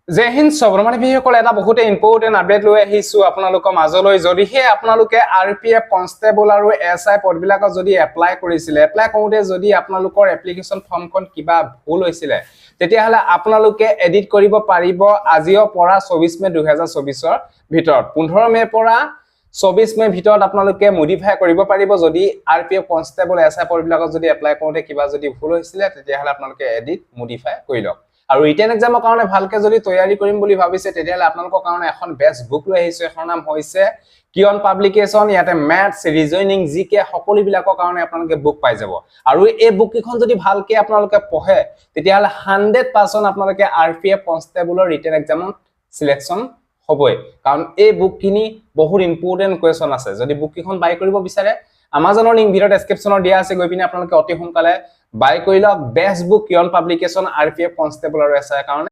জয় হিন্দ সবৰমানী ভিসকল এটা বহুতে important update লৈ আহিছো আপোনালোকৰ মাজলৈ যদিহে আপোনালোকে আৰপিএফ কনষ্টেবল আৰু এসআই পদবিলাকত যদি এপ্লাই কৰিছিলে এপ্লাই কৰোতে যদি আপোনালোকৰ এপ্লিকেশন ফৰ্মখন কিবা ভুল হৈছিলে তেতিয়াহলে আপোনালোকে এডিট কৰিব পাৰিব আজিৰ পৰা 24 মে 2024 ৰ ভিতৰত 15 মে পৰা 24 মে ভিতৰত আপোনালোকে মডিফাই কৰিব পাৰিব যদি আৰপিএফ কনষ্টেবল এসআই পদবিলাকত যদি এপ্লাই কৰোতে কিবা যদি ভুল হৈছিলে তেতিয়াহলে আপোনালোকে এডিট মডিফাই কৰি লওক আৰু ৰিটেন এক্সামৰ কাৰণে ভালকে যদি তৈয়াৰী কৰিম বুলি ভাবিছে তেতিয়াহলে আপোনালোকৰ কাৰণে এখন বেষ্ট বুক লৈ আহিছো এখন নাম হৈছে কিয়ন পাবলিকেশন ইয়াতে ম্যাথছ ৰিজনিং জিকে সকলো বিলাকৰ কাৰণে আপোনালোকে বুক পাই যাব আৰু এই বুক কিখন যদি ভালকে আপোনালোকে পঢ়ে তেতিয়াহলে 100% আপোনালোকে আৰপিএফ কনষ্টেবলৰ ৰিটেন এক্সামত সিলেকশন হবই কাৰণ এই বুক কিনি বহুত ইম্পৰ্টেন্ট কোৱেশ্চন আছে যদি বুক কিখন বাই কৰিব বিচাৰে Amazonৰ লিংক ভিডিও ডেসক্ৰিপচনত দিয়া আছে গৈ পিনে আপোনালোকে অতি সোনকালে বাই কৰি লওক বেষ্ট বুক কিয়ন পাবলিকেশন আৰপিএফ কনষ্টেবল আৰু এসআই কাৰণে